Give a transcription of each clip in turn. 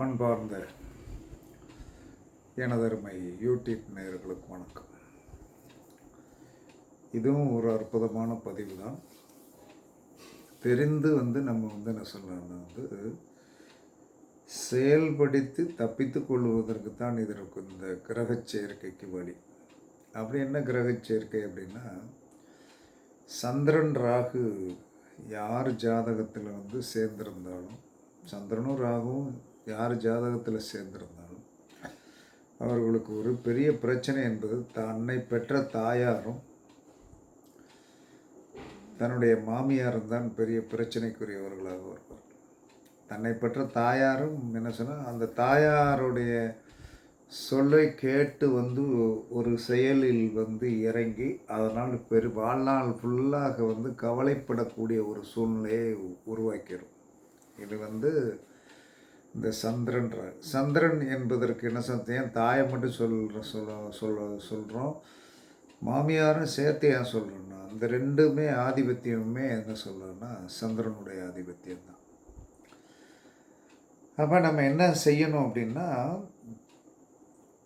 அன்பார்ந்த எனதருமை யூடியூப் நேயர்களுக்கு வணக்கம். இதுவும் ஒரு அற்புதமான பதிவு தான். தெரிந்து நம்ம என்ன சொல்லலாம்னா செயல்படுத்தி தப்பித்து கொள்வதற்கு தான் இதற்கு இந்த கிரக சேர்க்கைக்கு வழி. அப்படி என்ன கிரக சேர்க்கை அப்படின்னா, சந்திரன் ராகு யார் ஜாதகத்தில் சேர்ந்திருந்தாலும், சந்திரனும் ராகுவும் யார் ஜாதகத்தில் சேர்ந்திருந்தாலும் அவர்களுக்கு ஒரு பெரிய பிரச்சனை என்பது தன்னை பெற்ற தாயாரும் தன்னுடைய மாமியாரும் தான் பெரிய பிரச்சனைக்குரியவர்களாக வருவார். தன்னை பெற்ற தாயாரும் என்ன சொன்னால், அந்த தாயாருடைய சொல்லை கேட்டு ஒரு செயலில் இறங்கி அதனால் வாழ்நாள் ஃபுல்லாக கவலைப்படக்கூடிய ஒரு சூழ்நிலையை உருவாக்கிடும். இது இந்த சந்திரன் என்பதற்கு என்ன ஏன் தாயை மட்டும் சொல்கிறோம், மாமியாரும் சேர்த்து ஏன் சொல்கிறோன்னா, அந்த ரெண்டுமே ஆதிபத்தியமுமே என்ன சொல்கிறோன்னா சந்திரனுடைய ஆதிபத்தியம் தான். அப்போ நம்ம என்ன செய்யணும் அப்படின்னா,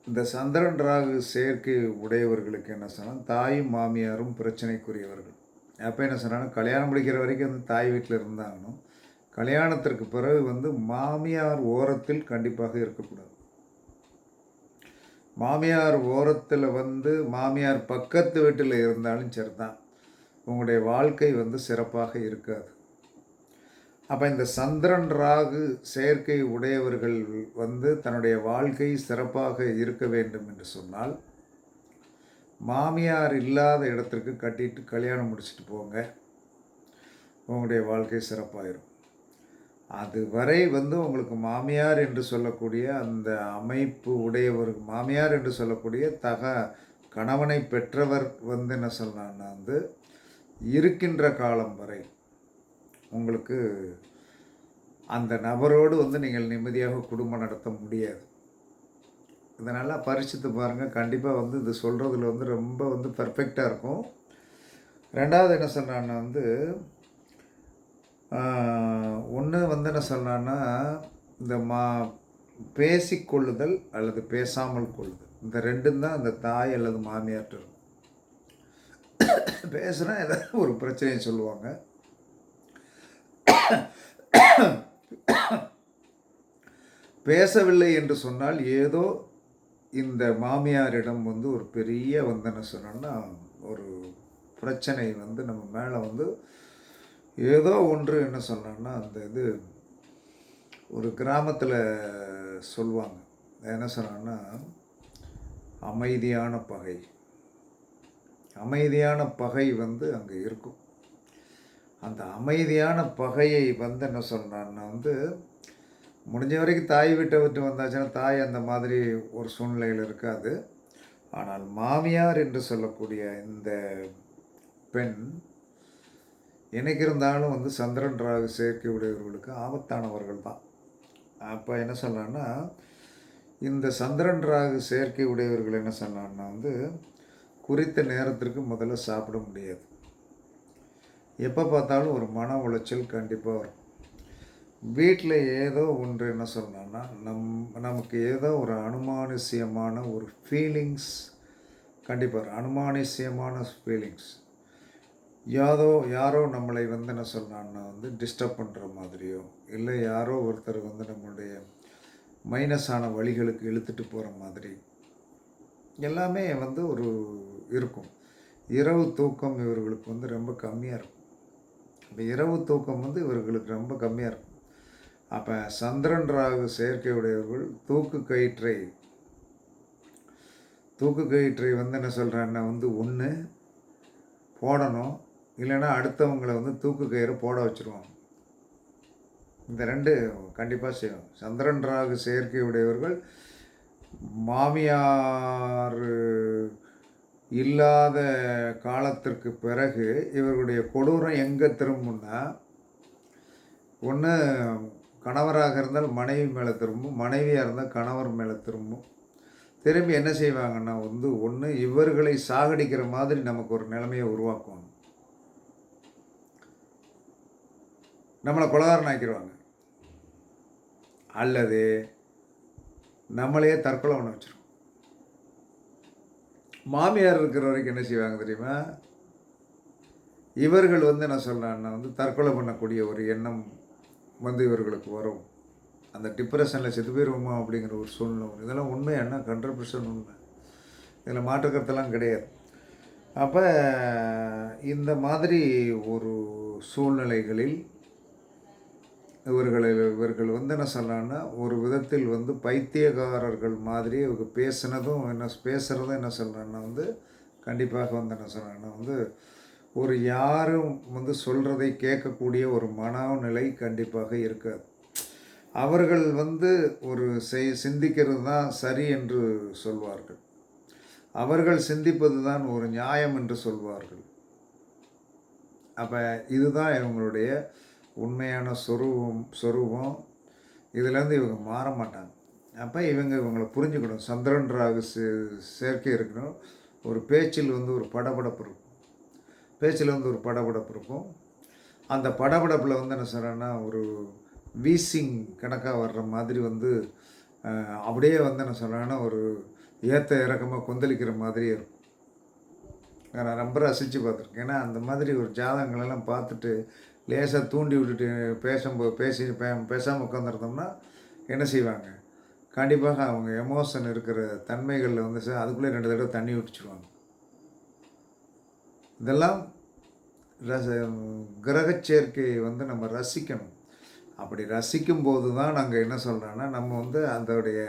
இந்த சந்திரன் ராகு சேர்க்கை உடையவர்களுக்கு என்ன சொன்னால், தாயும் மாமியாரும் பிரச்சனைக்குரியவர்கள். அப்போ என்ன சொன்னாலும் கல்யாணம் முடிக்கிற வரைக்கும் தாய் வீட்டில் இருந்தாங்கன்னு, கல்யாணத்திற்கு பிறகு மாமியார் ஓரத்தில் கண்டிப்பாக இருக்கக்கூடாது. மாமியார் ஓரத்தில் மாமியார் பக்கத்து வீட்டில் இருந்தாலும் சரிதான், உங்களுடைய வாழ்க்கை சிறப்பாக இருக்காது. அப்போ இந்த சந்திரன் ராகு செயற்கை உடையவர்கள் தன்னுடைய வாழ்க்கை சிறப்பாக இருக்க வேண்டும் என்று சொன்னால், மாமியார் இல்லாத இடத்திற்கு கட்டிட்டு கல்யாணம் முடிச்சுட்டு போங்க, உங்களுடைய வாழ்க்கை சிறப்பாயிரும். அதுவரை உங்களுக்கு மாமியார் என்று சொல்லக்கூடிய அந்த அமைப்பு உடையவர், மாமியார் என்று சொல்லக்கூடிய கணவனை பெற்றவர் என்ன சொல்லலான்னா இருக்கின்ற காலம் வரை உங்களுக்கு அந்த நபரோடு நீங்கள் நிம்மதியாக குடும்பம் நடத்த முடியாது. இதனால் பரிசித்து பாருங்கள். கண்டிப்பாக இது சொல்கிறதுல ரொம்ப பர்ஃபெக்டாக இருக்கும். ரெண்டாவது என்ன சொன்னான்னா ஒன்று என்ன சொன்னான்னா, இந்த பேசிக்கொள்ளுதல் அல்லது பேசாமல் கொள்ளுதல், இந்த ரெண்டும் தான் அந்த தாய் அல்லது மாமியார்ட்ட இருக்கும். பேசுனா ஏதாவது ஒரு பிரச்சனையை சொல்லுவாங்க, பேசவில்லை என்று சொன்னால் ஏதோ இந்த மாமியாரிடம் ஒரு பெரிய என்ன சொன்னோன்னா ஒரு பிரச்சனை நம்ம மேலே ஏதோ ஒன்று என்ன சொன்னோன்னா, அந்த ஒரு கிராமத்தில் சொல்லுவாங்க, என்ன சொன்னான்னா, அமைதியான பகை. அமைதியான பகை அங்கே இருக்கும். அந்த அமைதியான பகையை என்ன சொன்னான்னா முடிஞ்ச வரைக்கும் தாய் வீட்டை விட்டு வந்தாச்சுன்னா தாய் அந்த மாதிரி ஒரு சூழ்நிலையில் இருக்காது. ஆனால் மாமியார் என்று சொல்லக்கூடிய இந்த பெண் எனக்கு இருந்தாலும் சந்திரன் ராகு சேர்க்கை உடையவர்களுக்கு ஆபத்தானவர்கள் தான். அப்போ என்ன சொல்லலான்னா, இந்த சந்திரன் ராகு சேர்க்கை உடையவர்கள் என்ன சொல்லலான்னா குறித்த நேரத்திற்கு முதல்ல சாப்பிட முடியாது. எப்போ பார்த்தாலும் ஒரு மன உளைச்சல் கண்டிப்பாக வரும். வீட்டில் ஏதோ ஒன்று என்ன சொல்லலான்னா, நமக்கு ஏதோ ஒரு அனுமானுஷ்யமான ஒரு ஃபீலிங்ஸ் கண்டிப்பாக, அனுமானுஷ்யமான ஃபீலிங்ஸ், யாரோ நம்மளை என்ன சொன்னான்னா டிஸ்டர்ப் பண்ணுற மாதிரியோ, இல்லை யாரோ ஒருத்தர் நம்மளுடைய மைனஸான வழிகளுக்கு இழுத்துட்டு போகிற மாதிரி எல்லாமே ஒரு இருக்கும். இரவு தூக்கம் இவர்களுக்கு ரொம்ப கம்மியாக இருக்கும். இப்போ இரவு தூக்கம் இவர்களுக்கு ரொம்ப கம்மியாக இருக்கும். அப்போ சந்திரன் ராகு செயற்கை உடையவர்கள் தூக்கு கயிற்றை என்ன சொல்கிறான்னா ஒன்று போடணும், இல்லைன்னா அடுத்தவங்களை தூக்கு கயிறு போட வச்சுருவாங்க. இந்த ரெண்டு கண்டிப்பாக செய்யணும். சந்திரன் ராகு செயற்கை உடையவர்கள் மாமியார் இல்லாத காலத்திற்கு பிறகு இவர்களுடைய கொடூரம் எங்கே திரும்பும்னா, ஒன்று கணவராக இருந்தால் மனைவி மேலே திரும்பும், மனைவியாக இருந்தால் கணவர் மேலே திரும்பும். திரும்பி என்ன செய்வாங்கன்னா ஒன்று இவர்களை சாகடிக்கிற மாதிரி நமக்கு ஒரு நிலைமையை உருவாக்குவாங்க, நம்மளை கொலகாரன் ஆக்கிடுவாங்க. அல்லது நம்மளையே தற்கொலை பண்ண வச்சிரும். மாமியார் இருக்கிற வரைக்கும் என்ன செய்வாங்க தெரியுமா? இவர்கள் என்ன சொல்கிறாங்கன்னா தற்கொலை பண்ணக்கூடிய ஒரு எண்ணம் இவர்களுக்கு வரும். அந்த டிப்ரெஷனில் செத்து போயிடுவோமா அப்படிங்கிற ஒரு சூழ்நிலை வரும். இதெல்லாம் உண்மையானா 100% உண்மை. இதில் மாற்றுக்கருத்தெல்லாம் கிடையாது. அப்போ இந்த மாதிரி ஒரு சூழ்நிலைகளில் இவர்கள் என்ன சொல்கிறாங்கன்னா ஒரு விதத்தில் பைத்தியக்காரர்கள் மாதிரி இவங்க பேசுகிறதும் என்ன சொல்கிறாங்கன்னா கண்டிப்பாக என்ன சொல்கிறாங்கன்னா ஒரு யாரும் சொல்கிறதை கேட்கக்கூடிய ஒரு மனநிலை கண்டிப்பாக இருக்காது. அவர்கள் ஒரு சிந்திக்கிறது தான் சரி என்று சொல்வார்கள். அவர்கள் சிந்திப்பது தான் ஒரு நியாயம் என்று சொல்வார்கள். அப்போ இதுதான் இவங்களுடைய உண்மையான சொரூபம். இதிலேருந்து இவங்க மாற மாட்டாங்க. அப்போ இவங்களை புரிஞ்சுக்கணும். சந்திரன் ராகு சேர்க்கை இருக்கணும். ஒரு பேச்சில் ஒரு படபடப்பு இருக்கும். பேச்சில் ஒரு படபடப்பு இருக்கும். அந்த படபடப்பில் என்ன சொல்கிறேன்னா ஒரு வீசிங் கணக்காக வர்ற மாதிரி அப்படியே என்ன சொல்கிறேன்னா ஒரு ஏற்ற இறக்கமாக கொந்தளிக்கிற மாதிரியே இருக்கும். நான் ரொம்ப ரசித்து பார்த்துருக்கேன். ஏன்னா அந்த மாதிரி ஒரு ஜாதகங்களெல்லாம் பார்த்துட்டு லேசாக தூண்டி விட்டுட்டு பேசாமல் உட்காந்துருந்தோம்னா என்ன செய்வாங்க? கண்டிப்பாக அவங்க எமோஷன் இருக்கிற தன்மைகளில் அதுக்குள்ளே 2 தடவை தண்ணி விட்டுச்சுருவாங்க. இதெல்லாம் கிரக சேர்க்கையை நம்ம ரசிக்கணும். அப்படி ரசிக்கும்போது தான் நாங்கள் என்ன சொல்கிறோன்னா நம்ம அதோடைய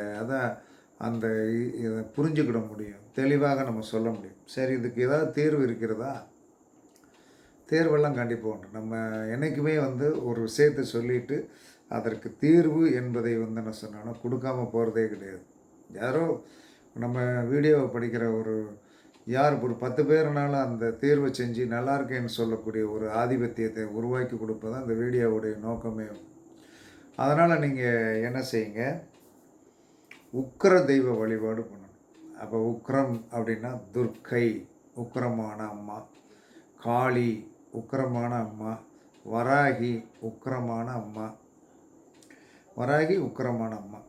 அந்த இதை புரிஞ்சுக்கிட முடியும். தெளிவாக நம்ம சொல்ல முடியும். சரி, இதுக்கு ஏதாவது தீர்வு இருக்கிறதா? தேர்வெல்லாம் கண்டிப்பாக உண்டு. நம்ம என்றைக்குமே ஒரு விஷயத்தை சொல்லிவிட்டு அதற்கு தீர்வு என்பதை என்ன சொன்னாலும் கொடுக்காம போகிறதே கிடையாது. யாரோ நம்ம வீடியோவை படிக்கிற யார் ஒரு 10 பேர்னாலும் அந்த தீர்வை செஞ்சு நல்லா இருக்கேன்னு சொல்லக்கூடிய ஒரு ஆதிபத்தியத்தை உருவாக்கி கொடுப்பது அந்த வீடியோவுடைய நோக்கமே. அதனால் நீங்கள் என்ன செய்யுங்க, உக்கிர தெய்வ வழிபாடு பண்ணணும். அப்போ உக்கிரம் அப்படின்னா துர்க்கை, உக்கிரமான அம்மா, காளி உக்கிரமான அம்மா, வராகி உக்கிரமான அம்மா.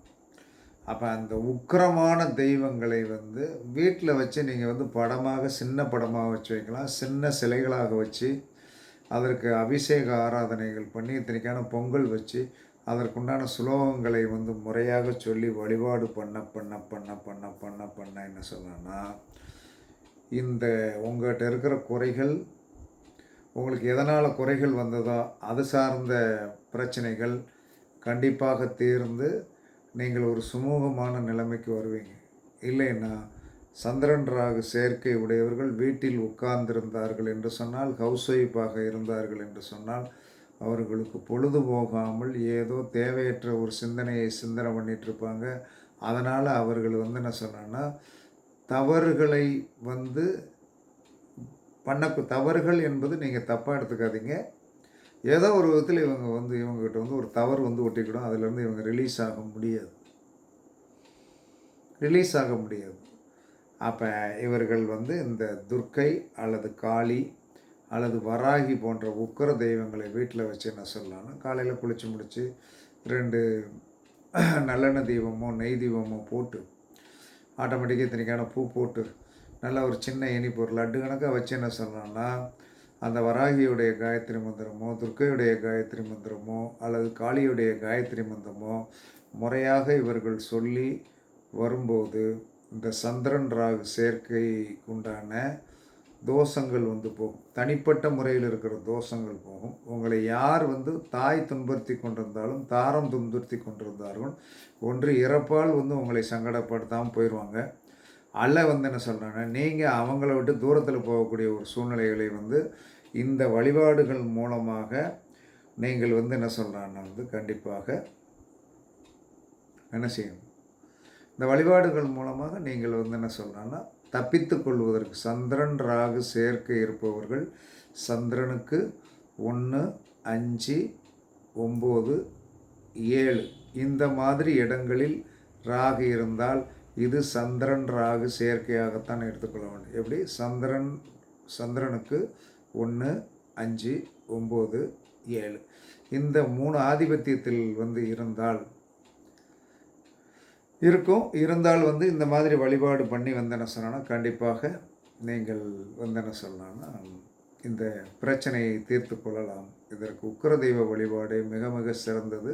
அப்போ அந்த உக்கிரமான தெய்வங்களை வீட்டில் வச்சு நீங்கள் படமாக சின்ன படமாக வச்சு வைக்கலாம். சின்ன சிலைகளாக வச்சு அதற்கு அபிஷேக ஆராதனைகள் பண்ணி இத்தனைக்கான பொங்கல் வச்சு அதற்குண்டான சுலோகங்களை முறையாக சொல்லி வழிபாடு பண்ண பண்ண பண்ண பண்ண பண்ண பண்ண என்ன சொல்லணும்னா இந்த உங்கள்கிட்ட இருக்கிற குறைகள், உங்களுக்கு எதனால் குறைகள் வந்ததோ அது சார்ந்த பிரச்சனைகள் கண்டிப்பாக தீர்ந்து நீங்கள் ஒரு சுமூகமான நிலைமைக்கு வருவீங்க. இல்லைன்னா சந்திரன் ராகு சேர்க்கை உடையவர்கள் வீட்டில் உட்கார்ந்திருந்தார்கள் என்று சொன்னால், ஹவுஸ் ஒய்ஃபாக இருந்தார்கள் என்று சொன்னால், அவர்களுக்கு பொழுது போகாமல் ஏதோ தேவையற்ற ஒரு சிந்தனை பண்ணிகிட்ருப்பாங்க. அதனால் அவர்கள் என்ன சொன்னான்னா தவறுகளை தவறுகள் என்பது நீங்கள் தப்பாக எடுத்துக்காதீங்க. ஏதோ ஒரு விதத்தில் இவங்க இவங்ககிட்ட ஒரு தவறு ஒட்டிக்கிடும். அதிலேருந்து இவங்க ரிலீஸ் ஆக முடியாது. அப்போ இவர்கள் இந்த துர்க்கை அல்லது காளி அல்லது வராகி போன்ற உக்கிர தெய்வங்களை வீட்டில் வச்சு என்ன சொல்லலாம்னா காலையில் குளித்து முடித்து 2 நல்லெண்ணெய் தீபமோ நெய் தீபமோ போட்டு ஆட்டோமேட்டிக்காக இத்தனைக்கான பூ போட்டு நல்லா ஒரு சின்ன இனிப்பு ஒரு லட்டு கணக்காக வச்சு என்ன சொல்லலாம்னா அந்த வராகியுடைய காயத்ரி மந்திரமோ, துர்க்கையுடைய காயத்ரி மந்திரமோ அல்லது காளியுடைய காயத்ரி மந்திரமோ முறையாக இவர்கள் சொல்லி வரும்போது இந்த சந்திரன் ராகு சேர்க்கைக்கு உண்டான தோஷங்கள் போகும். தனிப்பட்ட முறையில் இருக்கிற தோஷங்கள் போகும். உங்களை யார் தாய் துன்புறுத்தி கொண்டிருந்தாலும், தாரம் துன்புறுத்தி கொண்டிருந்தார்கள், ஒன்று இறப்பால் உங்களை சங்கடப்படுத்தாமல் போயிடுவாங்க. அல்ல என்ன சொல்கிறாங்கன்னா நீங்கள் அவங்கள விட்டு தூரத்தில் போகக்கூடிய ஒரு சூழ்நிலைகளை இந்த வழிபாடுகள் மூலமாக நீங்கள் என்ன சொல்கிறாங்கன்னா கண்டிப்பாக என்ன செய்யணும். இந்த வழிபாடுகள் மூலமாக நீங்கள் என்ன சொல்கிறாங்கன்னா தப்பித்து கொள்வதற்கு சந்திரன் ராகு சேர்க்கை இருப்பவர்கள் சந்திரனுக்கு 1, 5, 9, 7 இந்த மாதிரி இடங்களில் ராகு இருந்தால் இது சந்திரன் ராகு சேர்க்கையாகத்தான் எடுத்துக்கொள்ள வேண்டும். எப்படி? சந்திரனுக்கு 1, 5, 9, 7 இந்த 3 ஆதிபத்தியத்தில் இருந்தால் இருக்கும். இருந்தால் வந்து இந்த மாதிரி வழிபாடு பண்ணி வந்தேன்னு சொன்னோன்னா, கண்டிப்பாக நீங்கள் வந்து என்ன சொல்லலாம்னா, இந்த பிரச்சனையை தீர்த்து கொள்ளலாம். இதற்கு உக்கிர தெய்வ வழிபாடு மிக மிக சிறந்தது.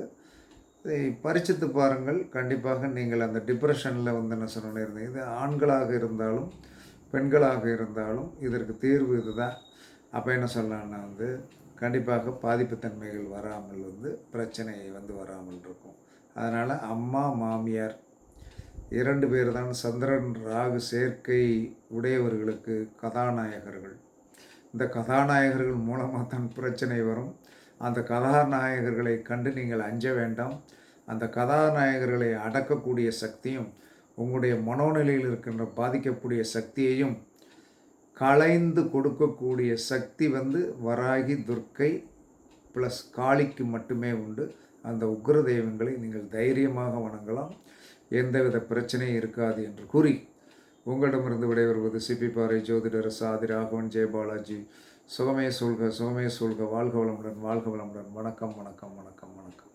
இதை பரீட்சித்து பாருங்கள். கண்டிப்பாக நீங்கள் அந்த டிப்ரஷனில் வந்து என்ன சொன்னோன்னே இருந்தீங்க. இது ஆண்களாக இருந்தாலும், பெண்களாக இருந்தாலும் இதற்கு தீர்வு இதுதான். அப்போ என்ன சொல்லலாம்னா வந்து, கண்டிப்பாக பாதிப்புத்தன்மைகள் வராமல் வந்து பிரச்சனை வந்து வராமல் இருக்கும். அதனால் அம்மா, மாமியார் 2 பேர் தான் சந்திரன், ராகு சேர்க்கை உடையவர்களுக்கு கதாநாயகர்கள். இந்த கதாநாயகர்கள் மூலமாக தான் பிரச்சனை வரும். அந்த கதாநாயகர்களை கண்டு நீங்கள் அஞ்ச வேண்டாம். அந்த கதாநாயகர்களை அடக்கக்கூடிய சக்தியும், உங்களுடைய மனோநிலையில் இருக்கின்ற பாதிக்கக்கூடிய சக்தியையும் களைந்து கொடுக்கக்கூடிய சக்தி வந்து வராகி, துர்க்கை ப்ளஸ் காளிக்கு மட்டுமே உண்டு. அந்த உக்ர தெய்வங்களை நீங்கள் தைரியமாக வணங்கலாம். எந்தவித பிரச்சனையும் இருக்காது என்று கூறி, உங்களிடமிருந்து விடைபெறுவது சிப்பி பாறை ஜோதிடர் சாதி ராகவன் ஜெயபாலாஜி. சுகமே சொல்க, சுகமே சொல்க. வாழ்க வளமுடன், வாழ்க வளமுடன். வணக்கம், வணக்கம், வணக்கம், வணக்கம்.